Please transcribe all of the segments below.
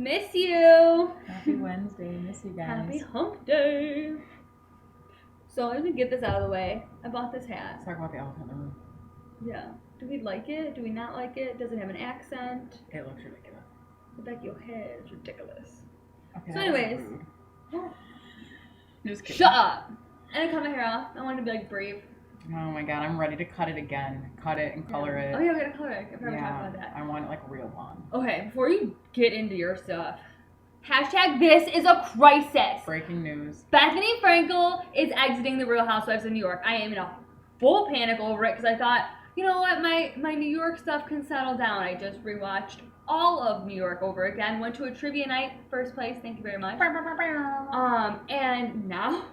Miss you. Happy Wednesday. Miss you guys. Happy hump day. So I'm gonna get this out of the way. I bought this hat. Let's talk about the elephant in the room. Yeah. Do we like it? Do we not like it? Does it have an accent? It looks ridiculous. The back of your head is ridiculous. Okay, So anyways. Just kidding. Shut up. And I cut my hair off. I wanted to be like brave. Oh my god, I'm ready to cut it again. Cut it and color it. Oh yeah, we gotta color it. I forgot to talk about that. I want it like real blonde. Okay, before you get into your stuff, hashtag this is a crisis. Breaking news. Bethany Frankel is exiting the Real Housewives of New York. I am in a full panic over it because I thought, you know what, my New York stuff can settle down. I just rewatched all of New York over again. Went to a trivia night, first place. Thank you very much. And now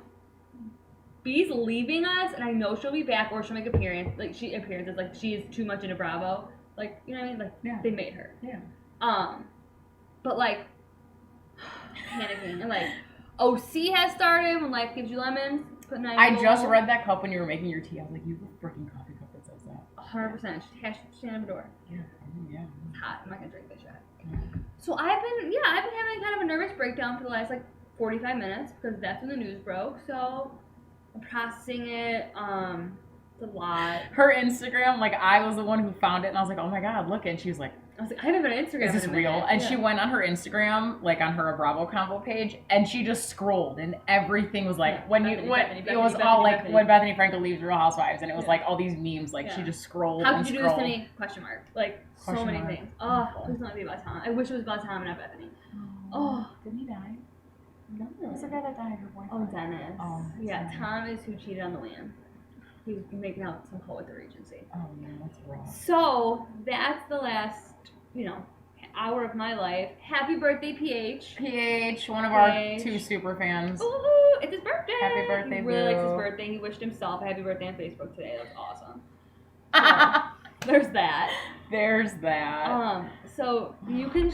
B's leaving us, and I know she'll be back or she'll make appearances. Like she is too much into Bravo. Like, you know what I mean? Like they made her. Yeah. But like panicking and like OC has started when life gives you lemons. I just read that cup when you were making your tea. I was like, you have a freaking coffee cup that says that. 100%. Shannon Bedore. Yeah. Yeah. It's hot. I'm not gonna drink this yet. So I've been having kind of a nervous breakdown for the last like 45 minutes because that's when the news broke. So I'm processing it. It's a lot. Her Instagram, like I was the one who found it, and I was like, oh my god, look! And she was like, I haven't been on Instagram. is this real? And she went on her Instagram, like on her Bravo Convo page, and she just scrolled, and everything was like when Bethany, Bethany Frankel leaves Real Housewives, and it was like all these memes. Like she just scrolled. How could you do this to me? Question mark. Like so many things. Oh, please don't let it be about Tom. I wish it was about Tom and not Bethany. Oh, didn't he die? No, it's the guy that died. Her boyfriend. Oh, Dennis. Oh, yeah. Tom is who cheated on the land. He was making out some hoe at the Regency. Oh man, that's wrong. So that's the last, hour of my life. Happy birthday, PH. PH, one of our 2 super fans. Ooh, it's his birthday. Happy birthday, He really boo. likes his birthday. He wished himself a happy birthday on Facebook today. That's awesome. So, there's that. There's that. So you can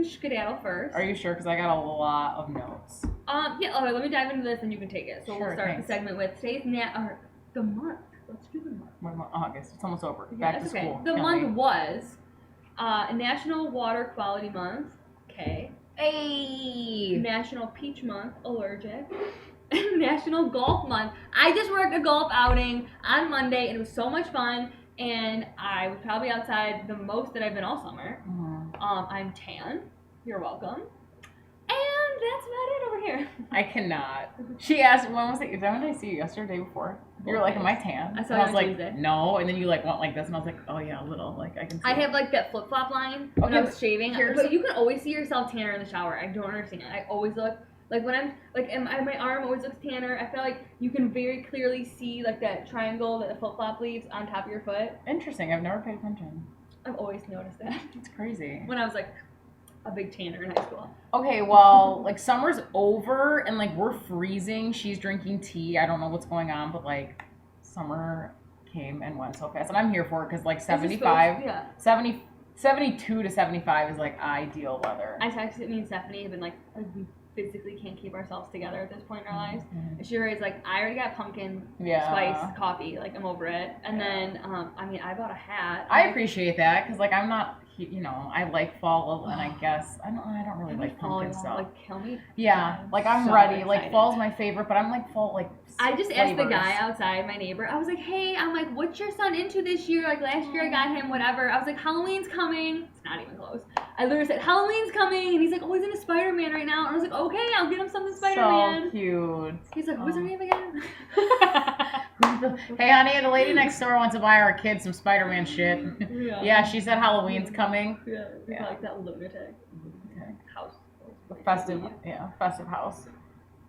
skedaddle first. Are you sure? Because I got a lot of notes. Yeah. Okay. Let me dive into this, and you can take it. So we'll start the segment with today's the month. Let's do the month. August. It's almost over. Yeah, Back to school. The month was National Water Quality Month. Okay. Hey. National Peach Month. Allergic. National Golf Month. I just worked a golf outing on Monday, and it was so much fun. And I was probably outside the most that I've been all summer. Mm-hmm. I'm tan. You're welcome. And that's about it over here. I cannot. She asked, when was it? Is that when I see you yesterday, day before? You were like, am I tan? I saw you you I was like, Tuesday. No. And then you like went like this, and I was like, oh yeah, a little. Like I can see I it. have like that flip flop line when I was shaving. But you can always see yourself tanner in the shower. I don't understand. I always look like when I'm like, and my arm always looks tanner. I feel like you can very clearly see like that triangle that the flip flop leaves on top of your foot. Interesting. I've never paid attention. I've always noticed that. It's crazy. When I was like a big tanner in high school. Okay, well, like summer's over and like we're freezing. She's drinking tea. I don't know what's going on, but like summer came and went so fast. And I'm here for it because like 72 to 75 is like ideal weather. I texted me and Stephanie have been like we physically can't keep ourselves together at this point in our lives. And she always like, I already got pumpkin spice coffee. Like I'm over it. And then, I bought a hat. I appreciate that because like I'm not, I like fall and I guess I don't really like pumpkin stuff. Like kill me. Yeah, like I'm so ready. Excited. Like fall's my favorite, but I'm like fall like. I just asked the guy outside, my neighbor. I was like, hey, what's your son into this year? Like last year I got him whatever. I was like, Halloween's coming. It's not even close. I literally said, Halloween's coming. And he's like, oh, he's into Spider-Man right now. And I was like, okay, I'll get him something Spider-Man. So cute. He's like, what's her name again? Hey, honey, the lady next door wants to buy our kids some Spider-Man shit. Yeah, she said Halloween's coming. Yeah. Like that lunatic. House. Festive house.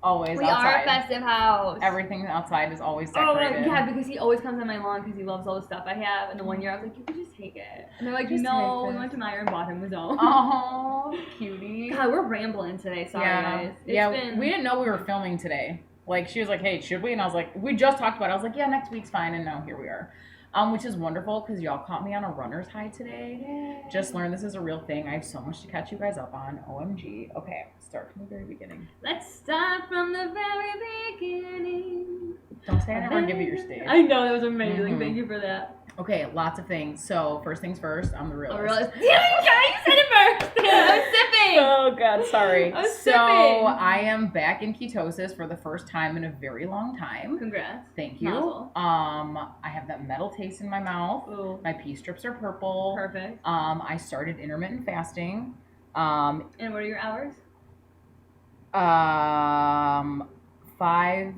Always we outside. We are a festive house. Everything outside is always decorated. Oh, yeah, because he always comes on my lawn because he loves all the stuff I have. And the one year I was like, you could just take it. And they're like, no, we went to Meyer and bought him his own. Oh, cutie. God, we're rambling today. Sorry, guys. We didn't know we were filming today. Like, she was like, hey, should we? And I was like, we just talked about it. I was like, yeah, next week's fine. And now here we are. Which is wonderful because y'all caught me on a runner's high today. Yay. Just learned this is a real thing. I have so much to catch you guys up on. OMG. Okay, start from the very beginning. Let's start from the very beginning. Don't say I never give you your stage. I know, that was amazing. Mm-hmm. Thank you for that. Okay, lots of things. So, first things first, I'm the realist. Yeah, you said it first. I'm sipping. Oh God, sorry. I was So sipping. I am back in ketosis for the first time in a very long time. Congrats. Thank you. Mazel. I have that metal taste in my mouth. Ooh. My pee strips are purple. Perfect. I started intermittent fasting. And what are your hours? 5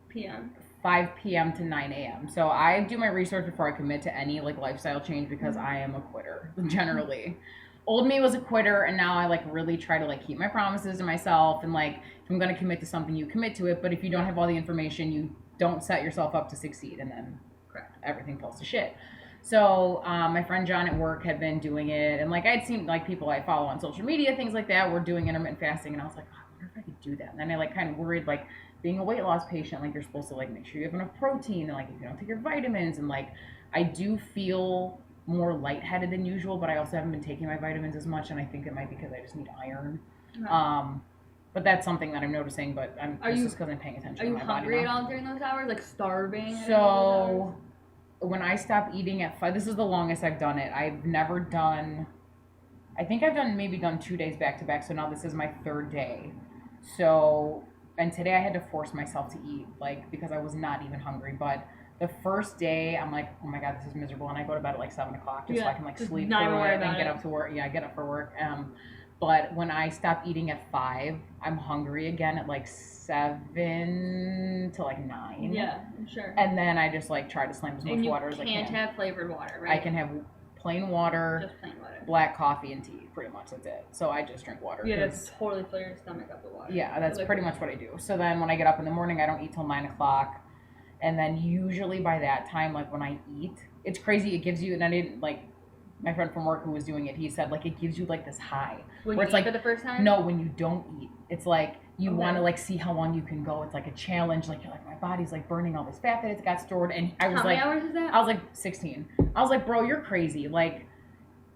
p.m. 5 p.m. to 9 a.m. So I do my research before I commit to any like lifestyle change because I am a quitter generally. Old me was a quitter, and now I like really try to like keep my promises to myself, and like if I'm gonna commit to something, you commit to it. But if you don't have all the information, you don't set yourself up to succeed, and then everything falls to shit. So my friend John at work had been doing it, and like I'd seen like people I follow on social media, things like that, were doing intermittent fasting, and I was like, oh, I wonder if I could do that. And then I like kind of worried like being a weight loss patient, like you're supposed to like make sure you have enough protein, and like if you don't take your vitamins, and like I do feel more lightheaded than usual, but I also haven't been taking my vitamins as much, and I think it might be because I just need iron. Right. But that's something that I'm noticing. But just because I'm paying attention. Are you hungry at all during those hours? Like starving? So when I stop eating at 5, this is the longest I've done it. I've never done. I think I've done 2 days back to back. So now this is my 3rd day. So and today I had to force myself to eat, like because I was not even hungry, but. The first day, I'm like, oh my God, this is miserable, and I go to bed at like 7 o'clock just so I can like sleep through it and get up to work. Yeah, I get up for work. But when I stop eating at 5, I'm hungry again at like 7 to like 9. Yeah, sure. And then I just like try to slam as much water as I can. You can't have flavored water, right? I can have plain water, just plain water, black coffee, and tea. Pretty much that's it. So I just drink water. Yeah, that's totally fill your stomach up with water. Yeah, that's like, pretty much what I do. So then when I get up in the morning, I don't eat till 9 o'clock. And then usually by that time, like when I eat, it's crazy. It gives you, and I didn't like, my friend from work who was doing it, he said like it gives you like this high. When where you it's eat like for the first time? No, when you don't eat. It's like you want to like see how long you can go. It's like a challenge. Like you're like, my body's like burning all this fat that it's got stored. And I was how like, many hours is that? I was like 16. I was like, bro, you're crazy. Like,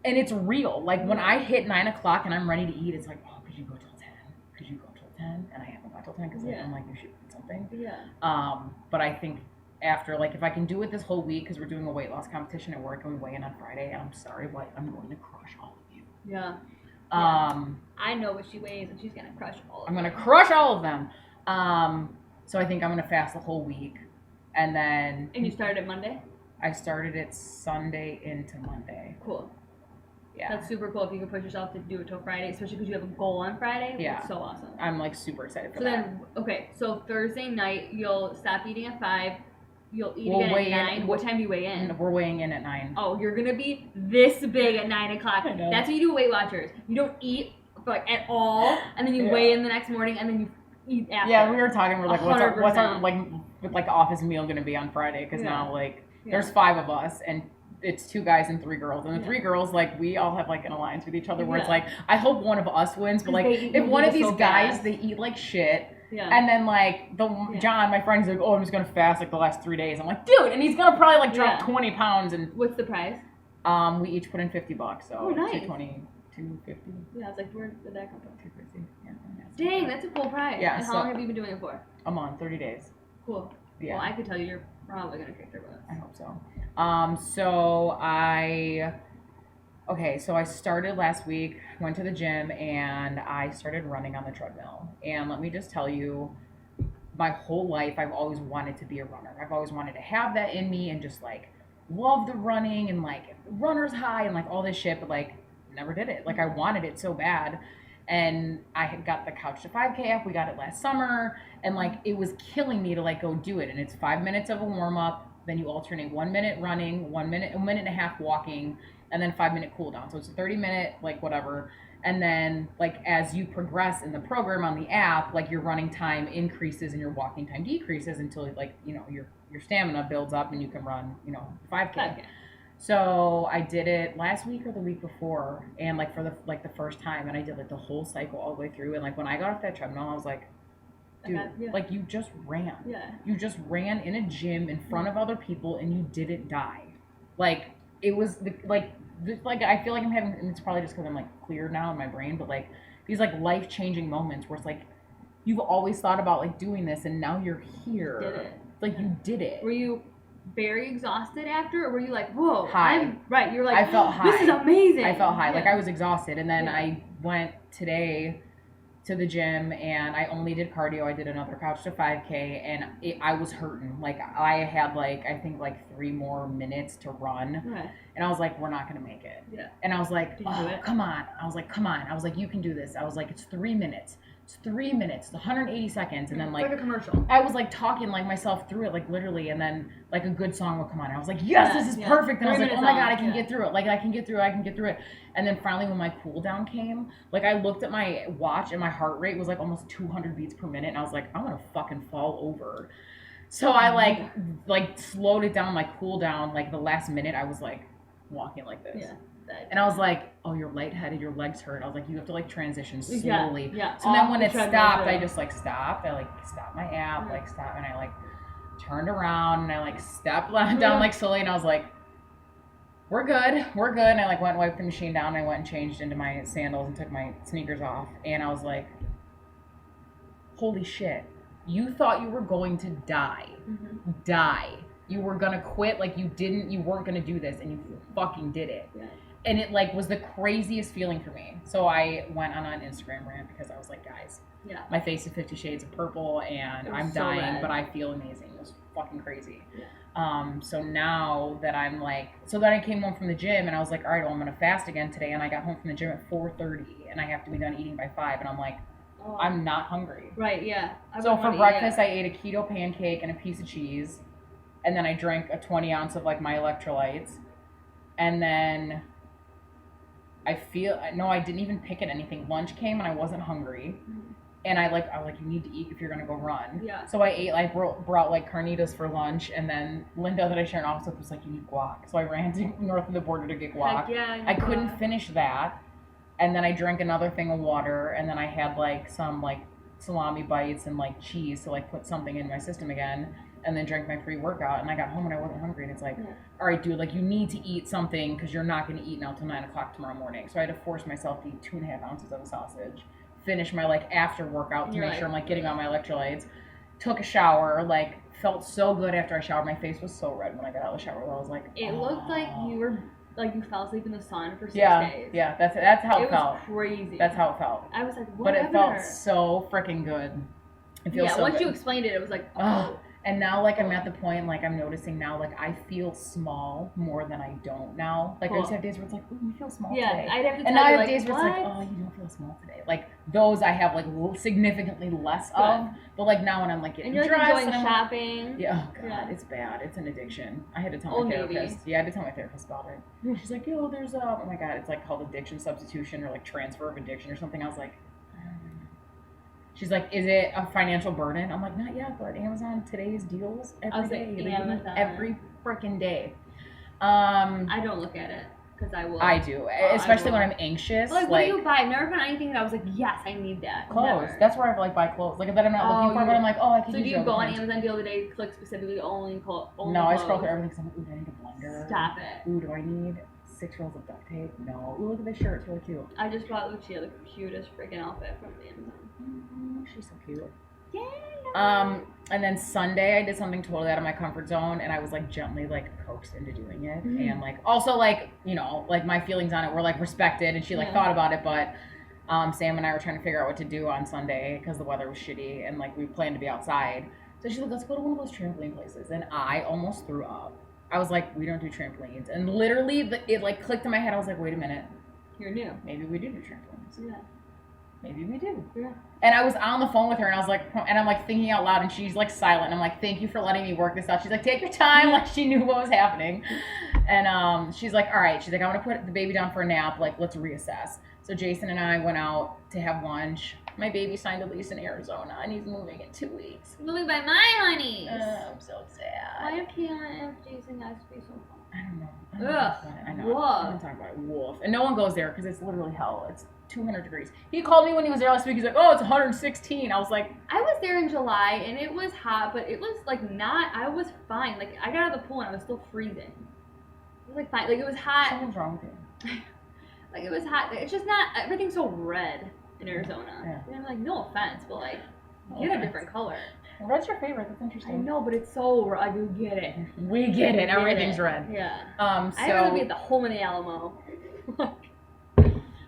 and it's real. Like when I hit 9 o'clock and I'm ready to eat, it's like, oh, could you go till 10? Could you go till 10? And I haven't got till 10 because I'm like, you should eat something. Yeah. But I think after, like, if I can do it this whole week, because we're doing a weight loss competition at work and we weigh in on Friday, and I'm sorry, but I'm going to crush all of you. Yeah. I know what she weighs, and she's going to crush all of them. I'm going to crush all of them. So I think I'm going to fast the whole week. And then... And you started it Monday? I started it Sunday into Monday. Cool. Yeah. That's super cool if you can push yourself to do it till Friday, especially because you have a goal on Friday. Yeah. It's so awesome. I'm, like, super excited for that. Then, okay, so Thursday night, you'll stop eating at 5. You'll eat again at 9. What time do you weigh in? We're weighing in at 9. Oh, you're going to be this big at 9 o'clock. That's what you do with Weight Watchers. You don't eat like at all, and then you weigh in the next morning, and then you eat after. Yeah, we were talking. We're like, what's our like office meal going to be on Friday? Because now like there's 5 of us, and it's 2 guys and 3 girls, and the 3 girls, like we all have like an alliance with each other where it's like I hope one of us wins, but like if one of these guys they eat like shit. Yeah. And then like John, my friend, he's like, oh, I'm just gonna fast like the last 3 days. I'm like, dude, and he's gonna probably like drop 20 pounds. And what's the price? We each put in $50, so nice. 220, 250. Yeah, I was like, where did that come from? 250. Yeah. Dang, that's a cool price. Yeah. And how long have you been doing it for? A month, 30 days. Cool. Yeah. Well, I could tell you, you're probably gonna kick their butt. I hope so. So I started last week, went to the gym, and I started running on the treadmill. And let me just tell you, my whole life, I've always wanted to be a runner. I've always wanted to have that in me and just, like, love the running and, like, runner's high and, like, all this shit, but, like, never did it. Like, I wanted it so bad. And I had got the Couch to 5K app. We got it last summer. And, like, it was killing me to, like, go do it. And it's 5 minutes of a warm-up. Then you alternate 1 minute running, a minute and a half walking, and then 5-minute cool down. So it's a 30-minute, like, whatever. And then, like, as you progress in the program on the app, like, your running time increases and your walking time decreases until, like, you know, your stamina builds up and you can run, you know, 5K. So I did it last week or the week before, and, like, for the first time, and I did, like, the whole cycle all the way through. And, like, when I got off that treadmill, I was like, dude, like, you just ran. Yeah. You just ran in a gym in front of other people, and you didn't die. Like, it was, like, I feel like I'm having, and it's probably just because I'm, like, clear now in my brain, but, like, these, like, life-changing moments where it's, like, you've always thought about, like, doing this, and now you're here. You did it. Like, you did it. Were you very exhausted after, or were you like, whoa, High. You're like, I felt high. This is amazing. I felt high. Yeah. Like I was exhausted. And then Yeah. I went today to the gym and I only did cardio. I did another couch to 5K and I was hurting. Like I had like, I think like 3 more minutes to run. Okay. And I was like, we're not going to make it. Yeah. And I was like, Did you do it? come on. I was like, come on. I was like, you can do this. I was like, it's 3 minutes. It's 3 minutes. It's 180 seconds. And then It's like a commercial. I was like talking like myself through it, like literally, and then like a good song would come on. And I was like, yes, this is perfect. And I was like, oh my God, I can get through it. Like I can get through it. And then finally when my cool down came, like I looked at my watch and my heart rate was like almost 200 beats per minute. And I was like, I'm going to fucking fall over. So I like slowed it down, like cool down, like the last minute I was like walking like this. Yeah. And I was like, oh, you're lightheaded, your legs hurt. I was like, you have to like transition slowly. Yeah. So then when it stopped, I just like stopped. I like stopped my app, like stopped, and I like turned around and I like stepped down like slowly, and I was like, we're good. And I like went and wiped the machine down, and I went and changed into my sandals and took my sneakers off, and I was like, holy shit, you thought you were going to die. Mm-hmm. Die. You were gonna quit, like you weren't gonna do this, and you fucking did it. Yeah. And it like was the craziest feeling for me. So I went on an Instagram rant because I was like, guys, my face is 50 shades of purple and I'm dying, but I feel amazing. It was fucking crazy. Yeah. So now that I'm like, so then I came home from the gym and I was like, all right, well, I'm gonna fast again today. And I got home from the gym at 4:30 and I have to be done eating by 5. And I'm like, I'm not hungry. Right. Yeah. So for breakfast, I ate a keto pancake and a piece of cheese. And then I drank a 20 ounce of like my electrolytes. And then I didn't even pick at anything. Lunch came and I wasn't hungry. And I was like, you need to eat if you're going to go run. Yeah. So I ate, I brought like carnitas for lunch. And then Linda that I share an office with was like, you need guac. So I ran to north of the border to get guac. I couldn't finish that. And then I drank another thing of water. And then I had like some like salami bites and like cheese to like put something in my system again. And then drank my pre-workout, and I got home and I wasn't hungry, and it's like, all right, dude, like you need to eat something because you're not going to eat now till 9 o'clock tomorrow morning. So I had to force myself to eat 2.5 ounces of a sausage, finish my like after workout to make sure I'm like getting all my electrolytes, took a shower, like felt so good after I showered. My face was so red when I got out of the shower. I was like, it looked like you were like you fell asleep in the sun for 6 days. Yeah, that's how it felt. It was crazy. That's how it felt. I was like, whatever. But it felt so freaking good. It feels so once good. you explained it, it was like, oh. And now, like, I'm at the point, like, I'm noticing now, like, I feel small more than I don't now. Like, I used to have days where it's like, ooh, you feel small today. Yeah, I'd have to tell you, and now I have like, days where it's like, oh, you don't feel small today. Like, those I have, like, significantly less of. But, like, now when I'm, like, getting dressed. And you're, like, going shopping. Like, yeah, oh, God, it's bad. It's an addiction. I had to tell my therapist. Yeah, I had to tell my therapist about it. She's like, yo, there's oh my God, it's, like, called addiction substitution or, like, transfer of addiction or something. I was like, she's like, is it a financial burden? I'm like, not yet, but Amazon today's deals every day. Every freaking day. I don't look at it because I will. I do, especially when I'm anxious. Like, what do you buy? I've never found anything that I was like, yes, I need that. Clothes. Never. That's where I like buy clothes. Like that I'm not looking for, but I'm like, oh, I can use it. So do you go on Amazon the other day, click specifically only clothes? No, I scroll through everything because I'm like, ooh, do I need a blender? Stop it. Ooh, do I need 6 rolls of duct tape? No. Ooh, look at this shirt. It's really cute. I just bought Lucia the cutest freaking outfit from Amazon. She's so cute. Yeah. And then Sunday I did something totally out of my comfort zone, and I was like gently like coaxed into doing it, and like also like like my feelings on it were like respected, and she like thought about it, but Sam and I were trying to figure out what to do on Sunday because the weather was shitty, and like we planned to be outside. So she's like, let's go to one of those trampoline places, and I almost threw up. I was like, we don't do trampolines, and literally it like clicked in my head. I was like, wait a minute, you're new. Maybe we do trampolines. Yeah. Maybe we do. Yeah. And I was on the phone with her, and I was like, and I'm like thinking out loud, and she's like silent. And I'm like, thank you for letting me work this out. She's like, take your time. Like she knew what was happening. And she's like, all right. She's like, I want to put the baby down for a nap. Like, let's reassess. So Jason and I went out to have lunch. My baby signed a lease in Arizona, and he's moving in 2 weeks. Moving by my honeys. I'm so sad. Why can't Jason guys be so fun? I don't know. I know. Woof. I'm gonna talk about it. Woof. And no one goes there because it's literally hell. It's 200 degrees. He called me when he was there last week. He's like, oh, it's 116. I was like, I was there in July and it was hot, but it was like I was fine. Like I got out of the pool and I was still freezing. It was like fine. Like it was hot. Something's wrong with you. Like it was hot. It's just not, everything's so red in Arizona. Yeah. And I'm like, no offense, but like, get a different color. Red's your favorite. That's I interesting. know, but it's so I do get it. We get it. Everything's red. Yeah. So I'd rather be at the home of the Alamo.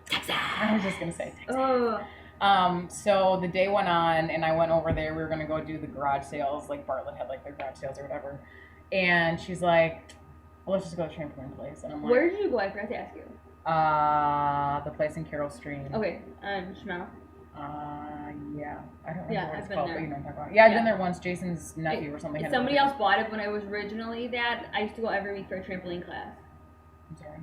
Texas. I was just gonna say Texas. Oh. So the day went on, and I went over there. We were gonna go do the garage sales. Like Bartlett had like their garage sales or whatever. And she's like, well, let's just go to the trampoline place. And I'm like, where did you go? I forgot to ask you. The place in Carroll Stream. Okay, Schmel. Yeah. I don't remember Yeah, what it's I've been called, there. but you know what I'm talking about. Yeah, I've been there once. Jason's nephew or something. Somebody else bought it when I was originally that. I used to go every week for a trampoline class. I'm sorry.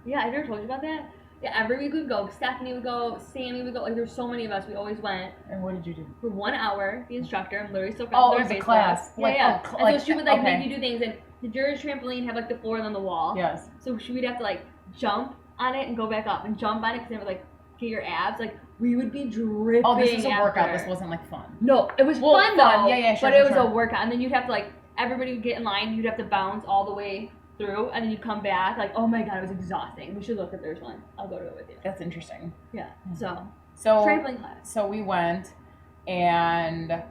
Yeah, I never told you about that. Yeah, every week we'd go. Stephanie would go. Sammy would go. Like, there's so many of us. We always went. And what did you do? For 1 hour, the instructor, I'm literally still friends Oh, with it her was a face class. class. Yeah. Oh, And like, so she would like okay. make you do things, and the Juris trampoline had like the floor and then the wall. Yes. So we'd have to like jump on it and go back up and jump on it because it would like get your abs. Like we would be dripping. Oh, this was a after. workout. This wasn't like fun. No, it was fun though. Yeah, sure. But it was sure. a workout, and then you'd have to like everybody would get in line. You'd have to bounce all the way through, and then you'd come back. Like, oh my god, it was exhausting. We should look if there's one. I'll go to it with you. That's interesting. Yeah. So trampoline class. So we went, and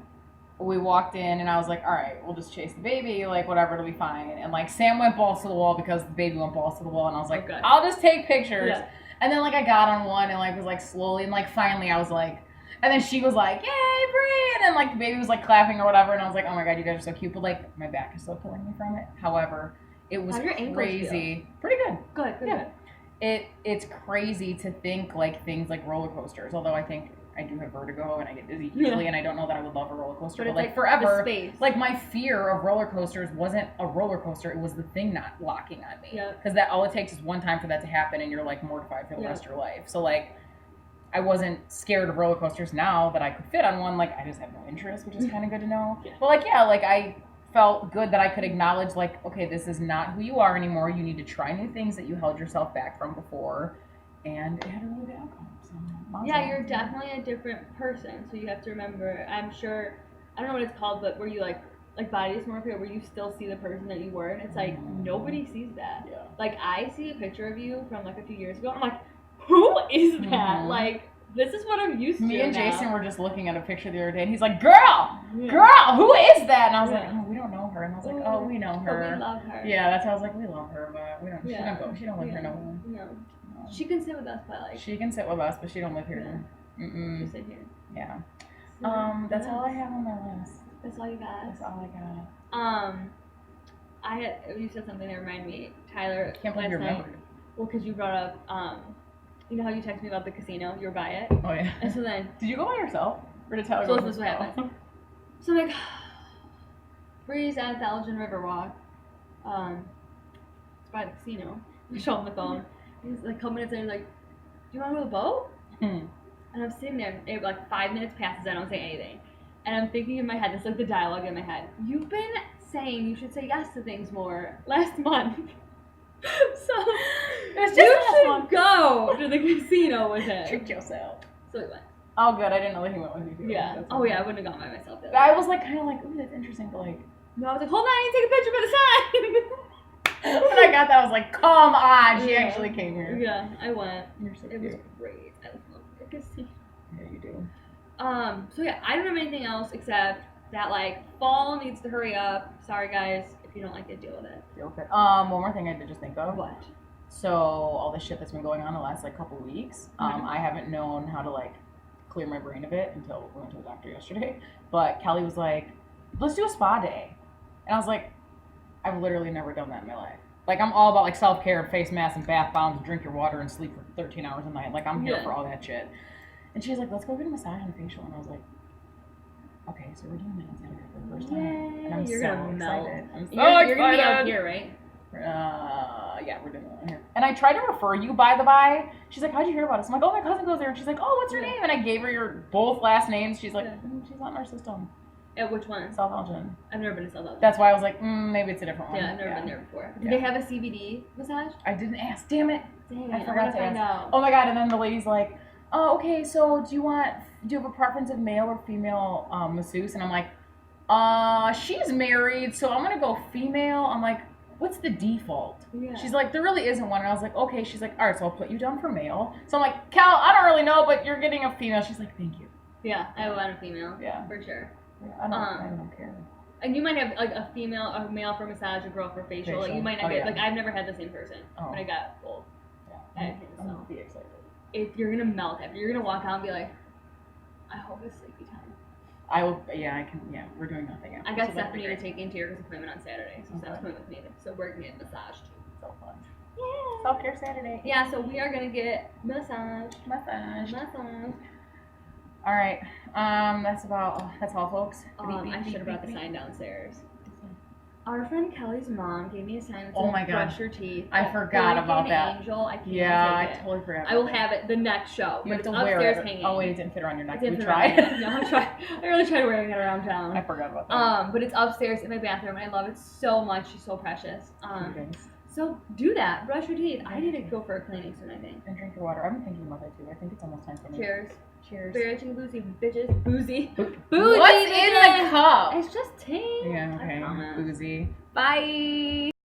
we walked in, and I was like, all right, we'll just chase the baby, like whatever, it'll be fine. And like Sam went balls to the wall because the baby went balls to the wall, and I was like, Okay. I'll just take pictures. Yeah. And then like I got on one and like was like slowly, and like finally I was like, and then she was like, yay, Brie! And then like the baby was like clapping or whatever, and I was like, oh my god, you guys are so cute, but like my back is still killing me from it. However, it was How'd your ankles crazy. Pretty good. Good. Yeah. It's crazy to think like things like roller coasters, although I think I do have vertigo and I get dizzy usually, and I don't know that I would love a roller coaster, but like forever, like my fear of roller coasters wasn't a roller coaster, it was the thing not locking on me. Because that all it takes is one time for that to happen, and you're like mortified for the rest of your life. So like I wasn't scared of roller coasters. Now that I could fit on one, like I just have no interest, which is kind of good to know. But like like I felt good that I could acknowledge like, okay, this is not who you are anymore. You need to try new things that you held yourself back from before, and it had a really good outcome. So you're definitely a different person. So you have to remember. I'm sure, I don't know what it's called, but where you like body dysmorphia, where you still see the person that you were, and it's like nobody sees that. Yeah. Like I see a picture of you from like a few years ago. I'm like, who is that? Like this is what I'm used to. Me and now. Jason were just looking at a picture the other day, and he's like, girl, who is that? And I was like, oh, we don't know her. And I was like, oh, we know her. But we love her. Yeah, that's how I was like, we love her, but we don't. She don't live here no more. No. She can sit with us, but like. She can sit with us, but she don't live here. She sit here. Yeah. That's all I have on my list. That's all you got. That's all I got. You said something that reminded me, Tyler. I can't believe you remembered. Well, because you brought up, you know how you texted me about the casino? You were by it. Oh yeah. And so then. Did you go by yourself? Or did Tyler So go? this is what happened. So I'm like, Bree's at the Elgin Riverwalk. It's by the casino. I show him the phone. He's like, a couple minutes in, he's like, do you want to go to the boat? And I'm sitting there, and like 5 minutes passes, I don't say anything. And I'm thinking in my head, this is like the dialogue in my head. You've been saying you should say yes to things more last month. So it's just you should go to the casino with him. Trick yourself. So we went. Oh good, I didn't know that he went with you. Yeah. Oh yeah, I wouldn't have gone by myself. I was like kind of like, ooh, that's interesting, but like. No, I was like, hold on, I need to take a picture for the sign. When I got that, I was like, come on, she actually came here. Yeah, I went. You're so it cute. was great. I love the casino. Yeah, you do. So yeah, I don't have anything else except that like fall needs to hurry up. Sorry guys, if you don't like it, deal with it. Deal with it. One more thing I did just think of. What? So all the shit that's been going on the last like couple weeks, I haven't known how to like clear my brain of it until we went to the doctor yesterday. But Kelly was like, let's do a spa day. And I was like, I've literally never done that in my life. Like, I'm all about, like, self-care and face masks and bath bombs and drink your water and sleep for 13 hours a night. Like, I'm here for all that shit. And she's like, let's go get a massage and facial. And I was like, okay, so we're doing nails together for the first time. Yay, And I'm you're so gonna melt. excited. I'm so You're gonna be excited. out here, right? Yeah, we're doing it here. And I tried to refer you, by the by. She's like, how'd you hear about us? I'm like, oh, my cousin goes there. And she's like, oh, what's her name? And I gave her your both last names. She's like, she's not in our system. At which one? South Elgin. I've never been to South Elgin. That's why I was like, maybe it's a different one. Yeah, I've never been there before. Do they have a CBD massage? I didn't ask. Damn it. Dang, I forgot to ask. Out. Oh my god, and then the lady's like, oh, okay, so do you have a preference of male or female masseuse? And I'm like, she's married, so I'm gonna go female. I'm like, what's the default? Yeah. She's like, there really isn't one. And I was like, okay. She's like, all right, so I'll put you down for male. So I'm like, Cal, I don't really know, but you're getting a female. She's like, thank you. Yeah, I want a female. Yeah. For sure. I don't care. And you might have like a male for massage, a girl for facial. Like you might not get like I've never had the same person, but I got both. Yeah, I'm gonna be excited. If you're gonna melt after, you're gonna walk out and be like, I hope it's sleepy time. I will. Yeah, I can. Yeah, we're doing nothing after. I got Stephanie to take Interior's appointment on Saturday, so Steph's coming with me. So we're gonna get massaged. So fun. Yeah. Self-care Saturday. Yeah, so we are gonna get massaged. Massage. Massage. All right. That's all, folks. I should have brought the sign downstairs. Our friend Kelly's mom gave me a sign that says, oh my God. brush your teeth. I forgot about that. Angel. I can't I take it. totally forgot. I will have it the next show. You have to upstairs wear it. Hanging. Oh wait, it didn't fit around your neck. You tried. No, I tried. I really tried wearing it around town. I forgot about that. But it's upstairs in my bathroom, and I love it so much. She's so precious. So do that. Brush your teeth. I need to go for a cleaning soon, I think. And drink your water. I've been thinking about that too. I think it's almost time for me. Cheers. Cheers. Bariatric Boujee, bitches. Boozy. Boozy. What's in the cup? It's just tea. Yeah, okay. Boozy. Bye.